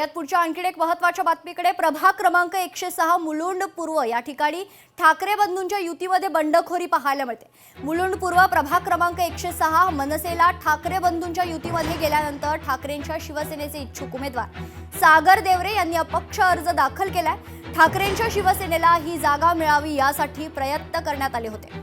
वळूयात पुढच्या आणखी एक महत्त्वाच्या बातमीकडे। प्रभाग क्रमांक 106 मुलुंड पूर्व या ठिकाणी ठाकरे बंधूंच्या युतीमध्ये बंडखोरी पाहायला मिळते। मुलुंड पूर्व प्रभाग क्रमांक 106 मनसेला ठाकरे बंधूंच्या युतीमध्ये गेल्यानंतर ठाकरेंच्या शिवसेनेचे इच्छुक उमेदवार सागर देवरे यांनी अपक्ष अर्ज दाखल केलाय। ठाकरेंच्या शिवसेनेला ही जागा मिळावी यासाठी प्रयत्न करण्यात आले होते।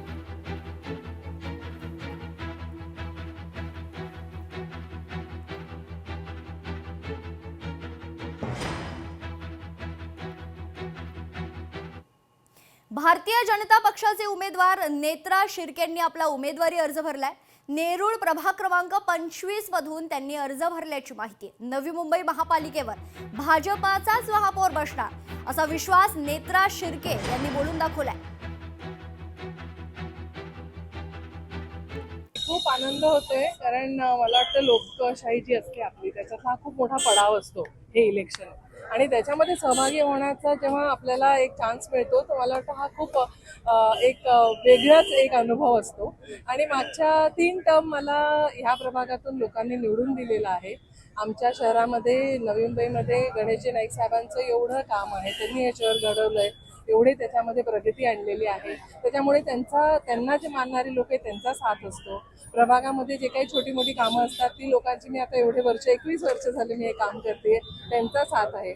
भारतीय जनता पक्षाचे उमेदवार नेत्रा शिर्केंनी आपला उमेदवारी अर्ज भरलाय। नेरूळ प्रभाग क्रमांक 25 मधून त्यांनी अर्ज भरल्याची माहिती आहे। नवी मुंबई महापालिकेवर भाजपाचाच महापौर बसणार असा विश्वास नेत्रा शिर्के यांनी बोलून दाखवलाय। खूप आनंद होतोय कारण मला वाटतं लोकशाही जी असते आपली त्याच्यात हा खूप मोठा पडाव असतो हे इलेक्शन आणि त्याच्यामध्ये सहभागी होण्याचा जेव्हा आपल्याला एक चान्स मिळतो तर मला वाटतं हा खूप एक वेगळाच एक अनुभव असतो। आणि मागच्या 3 टर्म मला ह्या प्रभागातून लोकांनी निवडून दिलेला आहे। आमच्या शहरामध्ये नवी मुंबईमध्ये गणेशजी नाईक साहेबांचं एवढं काम आहे, त्यांनी हे शहर घडवलंय, एवढे त्याच्यामध्ये प्रगती आणलेली आहे। त्याच्यामुळे त्यांना जे मानणारी लोक आहेत त्यांचा साथ असतो। प्रभागामध्ये जे काही छोटी मोठी कामं असतात ती लोकांची मी आता एवढे वर्ष 21 वर्ष झाले मी हे काम करते, त्यांचा साथ आहे।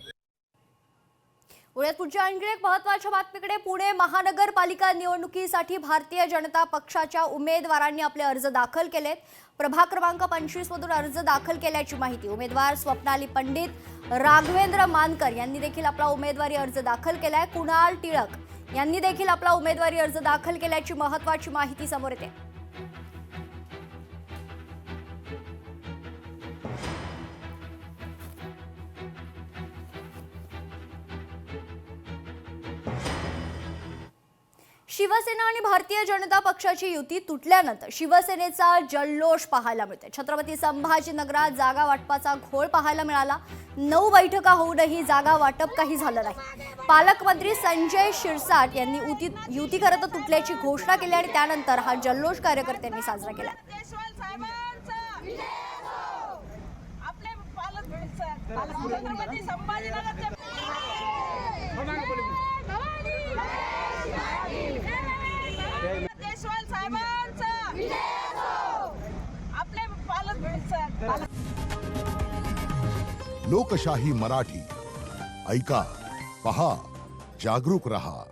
पुढच्या आणखी एक महत्त्वाच्या बातमीकडे। पुणे महानगरपालिका निवडणुकीसाठी भारतीय जनता पक्षाच्या उमेदवारांनी आपले अर्ज दाखल केलेत। प्रभाग क्रमांक 25 मधून अर्ज दाखल केल्याची माहिती उमेदवार स्वप्नाली पंडित, राघवेंद्र मानकर यांनी देखील आपला उमेदवारी अर्ज दाखल केलाय। कुणाल टिळक यांनी देखील आपला उमेदवारी अर्ज दाखल केल्याची महत्त्वाची माहिती समोर येते। शिवसेना आणि भारतीय जनता पक्षाची युती तुटल्यानंतर शिवसेनेचा जल्लोष पाहायला मिळते। छत्रपती संभाजीनगरात जागा वाटपाचा घोळ पाहायला मिळाला। 9 बैठका होऊनही जागा वाटप काही झालं नाही। पालकमंत्री संजय शिरसाट यांनी युती करत तुटल्याची घोषणा केली आणि त्यानंतर हा जल्लोष कार्यकर्त्यांनी साजरा केला। लोकशाही मराठी ऐका, पहा, जागरूक रहा।